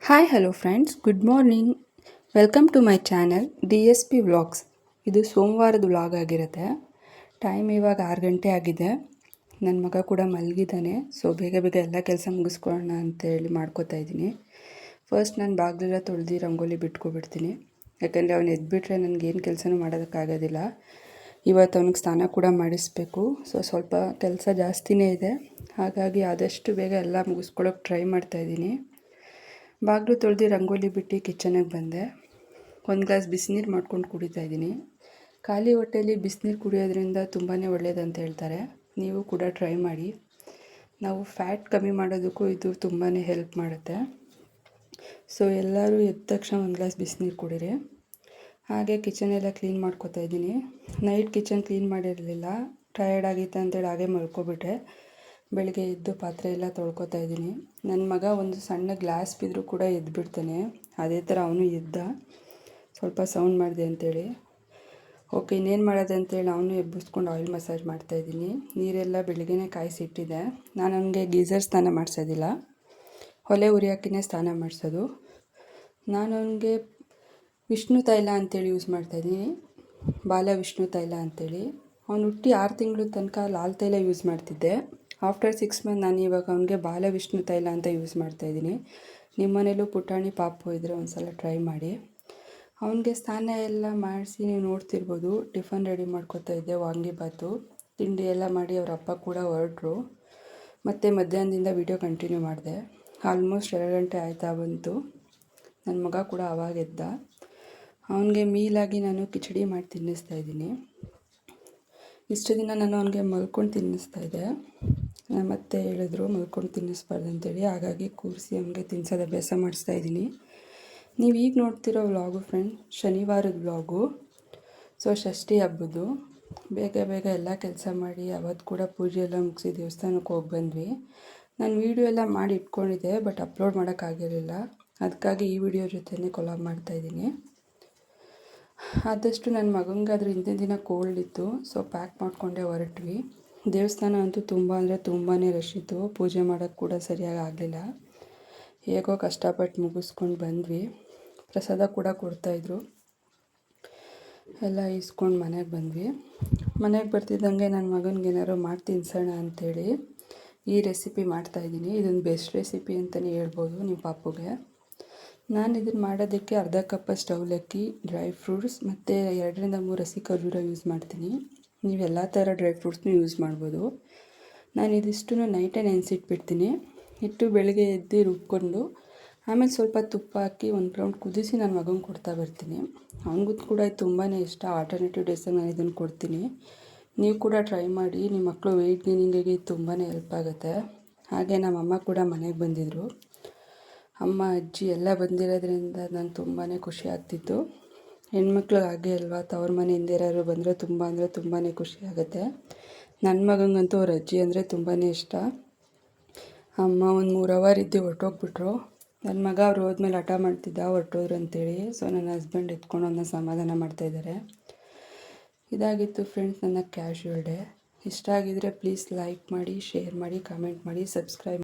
Hi hello friends, good morning. Welcome to my channel DSP vlogs. ಇದು ಸೋಮವಾರದ vlog ಆಗಿರುತ್ತೆ. Time ಇವಾಗ 6 ಗಂಟೆ ಆಗಿದೆ. ನನ್ನ ಮಗ ಕೂಡ ಮಲಗಿದ್ದಾನೆ. ಸೊ ಬೇಗ ಬೇಗ ಎಲ್ಲ ಕೆಲಸ ಮುಗಿಸ್ಕೊಳ್ಳೋಣ ಅಂತೇಳಿ ಮಾಡ್ಕೋತಾ ಇದ್ದೀನಿ. ಫಸ್ಟ್ ನಾನು ಬಾಗಿಲೆಲ್ಲ ತೊಳೆದು ರಂಗೋಲಿ ಬಿಟ್ಕೊಬಿಡ್ತೀನಿ. ಯಾಕಂದರೆ ಅವನು ಎದ್ಬಿಟ್ರೆ ನನಗೇನು ಕೆಲಸನೂ ಮಾಡೋದಕ್ಕಾಗೋದಿಲ್ಲ. ಇವತ್ತು ಅವನಿಗೆ ಸ್ನಾನ ಕೂಡ ಮಾಡಿಸ್ಬೇಕು. ಸೊ ಸ್ವಲ್ಪ ಕೆಲಸ ಜಾಸ್ತಿನೇ ಇದೆ. ಹಾಗಾಗಿ ಆದಷ್ಟು ಬೇಗ ಎಲ್ಲ ಮುಗಿಸ್ಕೊಳ್ಳೋಕೆ ಟ್ರೈ ಮಾಡ್ತಾಯಿದ್ದೀನಿ. ಬಾಗಿಲು ತೊಳೆದು ರಂಗೋಲಿ ಬಿಟ್ಟು ಕಿಚನಿಗೆ ಬಂದೆ. ಒಂದು ಗ್ಲಾಸ್ ಬಿಸಿನೀರು ಮಾಡ್ಕೊಂಡು ಕುಡಿತಾಯಿದ್ದೀನಿ. ಖಾಲಿ ಹೊಟ್ಟೆಯಲ್ಲಿ ಬಿಸಿನೀರು ಕುಡಿಯೋದ್ರಿಂದ ತುಂಬಾ ಒಳ್ಳೆಯದಂತ ಹೇಳ್ತಾರೆ. ನೀವು ಕೂಡ ಟ್ರೈ ಮಾಡಿ. ನಾವು ಫ್ಯಾಟ್ ಕಮ್ಮಿ ಮಾಡೋದಕ್ಕೂ ಇದು ತುಂಬಾ ಹೆಲ್ಪ್ ಮಾಡುತ್ತೆ. ಸೊ ಎಲ್ಲರೂ ಎದ್ದ ತಕ್ಷಣ ಒಂದು ಗ್ಲಾಸ್ ಬಿಸಿನೀರು ಕುಡೀರಿ. ಹಾಗೆ ಕಿಚನೆಲ್ಲ ಕ್ಲೀನ್ ಮಾಡ್ಕೊತಾ ಇದ್ದೀನಿ. ನೈಟ್ ಕಿಚನ್ ಕ್ಲೀನ್ ಮಾಡಿರಲಿಲ್ಲ, ಟಯರ್ಡ್ ಆಗಿತ್ತು ಅಂತೇಳಿ ಹಾಗೆ ಮಲ್ಕೊಬಿಟ್ಟೆ. ಬೆಳಗ್ಗೆ ಎದ್ದು ಪಾತ್ರೆ ಎಲ್ಲ ತೊಳ್ಕೊತಾ ಇದ್ದೀನಿ. ನನ್ನ ಮಗ ಒಂದು ಸಣ್ಣ ಗ್ಲಾಸ್ ಬಿದ್ದರೂ ಕೂಡ ಎದ್ಬಿಡ್ತಾನೆ. ಅದೇ ಥರ ಅವನು ಎದ್ದ. ಸ್ವಲ್ಪ ಸೌಂಡ್ ಮಾಡಿದೆ ಅಂತೇಳಿ ಓಕೆ ಇನ್ನೇನು ಮಾಡೋದು ಅಂತೇಳಿ ಅವನು ಎಬ್ಬಿಸ್ಕೊಂಡು ಆಯಿಲ್ ಮಸಾಜ್ ಮಾಡ್ತಾಯಿದ್ದೀನಿ. ನೀರೆಲ್ಲ ಬೆಳಗ್ಗೆನೇ ಕಾಯಿಸಿಟ್ಟಿದ್ದೆ. ನಾನು ಅವನಿಗೆ ಗೀಝರ್ ಸ್ನಾನ ಮಾಡಿಸೋದಿಲ್ಲ, ಒಲೆ ಉರಿಯೋಕ್ಕೇ ಸ್ನಾನ ಮಾಡಿಸೋದು. ನಾನು ಅವನಿಗೆ ವಿಷ್ಣು ತೈಲ ಅಂತೇಳಿ ಯೂಸ್ ಮಾಡ್ತಾಯಿದ್ದೀನಿ, ಬಾಲ ವಿಷ್ಣು ತೈಲ ಅಂತೇಳಿ. ಅವನು ಹುಟ್ಟಿ 6 ತಿಂಗಳು ತನಕ ಲಾಲ್ ತೈಲ ಯೂಸ್ ಮಾಡ್ತಿದ್ದೆ. ಆಫ್ಟರ್ 6 ಮಂತ್ ನಾನು ಇವಾಗ ಅವನಿಗೆ ಬಾಲ ವಿಷ್ಣು ತೈಲ ಅಂತ ಯೂಸ್ ಮಾಡ್ತಾಯಿದ್ದೀನಿ. ನಿಮ್ಮ ಮನೇಲೂ ಪುಟಾಣಿ ಪಾಪು ಇದ್ದರೆ ಒಂದು ಸಲ ಟ್ರೈ ಮಾಡಿ. ಅವನಿಗೆ ಸ್ನಾನ ಎಲ್ಲ ಮಾಡಿಸಿ ನೀವು ನೋಡ್ತಿರ್ಬೋದು. ಟಿಫನ್ ರೆಡಿ ಮಾಡ್ಕೊತಾ ಇದ್ದೆ, ವಾಂಗಿಬಾತು. ತಿಂಡಿ ಎಲ್ಲ ಮಾಡಿ ಅವ್ರ ಅಪ್ಪ ಕೂಡ ಹೊರಟರು. ಮತ್ತು ಮಧ್ಯಾಹ್ನದಿಂದ ವಿಡಿಯೋ ಕಂಟಿನ್ಯೂ ಮಾಡಿದೆ. ಆಲ್ಮೋಸ್ಟ್ 2 ಗಂಟೆ ಆಯ್ತಾ ಬಂತು. ನನ್ನ ಮಗ ಕೂಡ ಆವಾಗ ಎದ್ದ. ಅವನಿಗೆ ಮೀಲಾಗಿ ನಾನು ಕಿಚಡಿ ಮಾಡಿ ತಿನ್ನಿಸ್ತಾಯಿದ್ದೀನಿ. ಇಷ್ಟು ದಿನ ನಾನು ಅವನಿಗೆ ಮಲ್ಕೊಂಡು ತಿನ್ನಿಸ್ತಾಯಿದ್ದೆ. ಮತ್ತೆ ಹೇಳಿದ್ರು ಮಲ್ಕೊಂಡು ತಿನ್ನಿಸ್ಬಾರ್ದು ಅಂತೇಳಿ. ಹಾಗಾಗಿ ಕೂರಿಸಿ ಅವನಿಗೆ ತಿನ್ನಿಸೋದು ಅಭ್ಯಾಸ ಮಾಡಿಸ್ತಾಯಿದ್ದೀನಿ. ನೀವು ಈಗ ನೋಡ್ತಿರೋ ವ್ಲಾಗು ಫ್ರೆಂಡ್ ಶನಿವಾರದ ವ್ಲಾಗು. ಸೊ ಷಷ್ಠಿ ಹಬ್ಬದ್ದು. ಬೇಗ ಬೇಗ ಎಲ್ಲ ಕೆಲಸ ಮಾಡಿ ಅವತ್ತು ಕೂಡ ಪೂಜೆ ಎಲ್ಲ ಮುಗಿಸಿ ದೇವಸ್ಥಾನಕ್ಕೆ ಹೋಗಿ ಬಂದ್ವಿ. ನಾನು ವೀಡಿಯೋ ಎಲ್ಲ ಮಾಡಿ ಇಟ್ಕೊಂಡಿದ್ದೆ, ಬಟ್ ಅಪ್ಲೋಡ್ ಮಾಡೋಕ್ಕಾಗಿರಲಿಲ್ಲ. ಅದಕ್ಕಾಗಿ ಈ ವಿಡಿಯೋ ಜೊತೆನೇ ಕೊಲಾಬ್ ಮಾಡ್ತಾಯಿದ್ದೀನಿ. ಆದಷ್ಟು ನನ್ನ ಮಗನಿಗಾದ್ರೂ ಹಿಂದಿನ ದಿನ ಕೋಲ್ಡ್ ಇತ್ತು. ಸೊ ಪ್ಯಾಕ್ ಮಾಡಿಕೊಂಡೇ ಹೊರಟ್ವಿ. ದೇವಸ್ಥಾನ ಅಂತೂ ತುಂಬ ಅಂದರೆ ತುಂಬಾ ರಶ್ ಇತ್ತು. ಪೂಜೆ ಮಾಡೋಕ್ಕೆ ಕೂಡ ಸರಿಯಾಗಿ ಆಗಲಿಲ್ಲ. ಹೇಗೋ ಕಷ್ಟಪಟ್ಟು ಮುಗಿಸ್ಕೊಂಡು ಬಂದ್ವಿ. ಪ್ರಸಾದ ಕೂಡ ಕೊಡ್ತಾಯಿದ್ರು. ಎಲ್ಲ ಇಸ್ಕೊಂಡು ಮನೆಗೆ ಬಂದ್ವಿ. ಮನೆಗೆ ಬರ್ತಿದ್ದಂಗೆ ನನ್ನ ಮಗನಿಗೆ ಏನಾದ್ರು ಮಾಡಿ ತಿನ್ಸೋಣ ಅಂಥೇಳಿ ಈ ರೆಸಿಪಿ ಮಾಡ್ತಾಯಿದ್ದೀನಿ. ಇದೊಂದು ಬೆಸ್ಟ್ ರೆಸಿಪಿ ಅಂತಲೇ ಹೇಳ್ಬೋದು ನಿಮ್ಮ ಪಾಪುಗೆ. ನಾನು ಇದನ್ನು ಮಾಡೋದಕ್ಕೆ ಅರ್ಧ ಕಪ್ಪಷ್ಟು ಅವಲಕ್ಕಿ, ಡ್ರೈ ಫ್ರೂಟ್ಸ್ ಮತ್ತು 2ರಿಂದ 3 ಹಸಿ ಖರ್ಜೂರ ಯೂಸ್ ಮಾಡ್ತೀನಿ. ನೀವು ಎಲ್ಲ ಥರ ಡ್ರೈ ಫ್ರೂಟ್ಸ್ನೂ ಯೂಸ್ ಮಾಡ್ಬೋದು. ನಾನು ಇದಿಷ್ಟು ನೈಟೇ ನೆನೆಸಿಟ್ಬಿಡ್ತೀನಿ. ಇಟ್ಟು ಬೆಳಗ್ಗೆ ಎದ್ದು ರುಬ್ಕೊಂಡು ಆಮೇಲೆ ಸ್ವಲ್ಪ ತುಪ್ಪ ಹಾಕಿ ಒಂದು ರೌಂಡ್ ಕುದಿಸಿ ನನ್ನ ಮಗನಿಗೆ ಕೊಡ್ತಾ ಬರ್ತೀನಿ. ಅವನಿಗೂ ಕೂಡ ಇದು ತುಂಬಾ ಇಷ್ಟ. ಆಲ್ಟರ್ನೇಟಿವ್ ಡೇಸಾಗಿ ನಾನು ಇದನ್ನು ಕೊಡ್ತೀನಿ. ನೀವು ಕೂಡ ಟ್ರೈ ಮಾಡಿ. ನಿಮ್ಮ ಮಕ್ಕಳು ವೆಯ್ಟ್ ಗೇನಿಂಗಿಗೆ ತುಂಬಾ ಹೆಲ್ಪ್ ಆಗುತ್ತೆ. ಹಾಗೆ ನಮ್ಮಮ್ಮ ಕೂಡ ಮನೆಗೆ ಬಂದಿದ್ದರು. ಅಮ್ಮ ಅಜ್ಜಿ ಎಲ್ಲ ಬಂದಿರೋದ್ರಿಂದ ನಂಗೆ ತುಂಬಾ ಖುಷಿ ಆಗ್ತಿತ್ತು. ಹೆಣ್ಮಕ್ಳಿಗೆ ಹಾಗೆ ಅಲ್ವಾ, ತವ್ರ ಮನೆಯಿಂದ ಯಾರು ಬಂದರೆ ತುಂಬ ಅಂದರೆ ತುಂಬಾ ಖುಷಿ ಆಗುತ್ತೆ. ನನ್ನ ಮಗನಿಗಂತೂ ಅವ್ರ ಅಜ್ಜಿ ಅಂದರೆ ತುಂಬಾ ಇಷ್ಟ. ಅಮ್ಮ ಒಂದು 3 ಅವರ್ ಇದ್ದು ಹೊರಟೋಗ್ಬಿಟ್ರು. ನನ್ನ ಮಗ ಅವ್ರು ಹೋದ್ಮೇಲೆ ಹಠ ಮಾಡ್ತಿದ್ದ ಹೊರಟೋದ್ರು ಅಂತೇಳಿ. ಸೊ ನನ್ನ ಹಸ್ಬೆಂಡ್ ಎತ್ಕೊಂಡು ಅವನ್ನ ಸಮಾಧಾನ ಮಾಡ್ತಾಯಿದ್ದಾರೆ. ಇದಾಗಿತ್ತು ಫ್ರೆಂಡ್ಸ್ ನನ್ನ ಕ್ಯಾಶುವಲ್ ಡೇ. ಇಷ್ಟ ಆಗಿದ್ದರೆ ಪ್ಲೀಸ್ ಲೈಕ್ ಮಾಡಿ, ಶೇರ್ ಮಾಡಿ, ಕಮೆಂಟ್ ಮಾಡಿ, ಸಬ್ಸ್ಕ್ರೈಬ್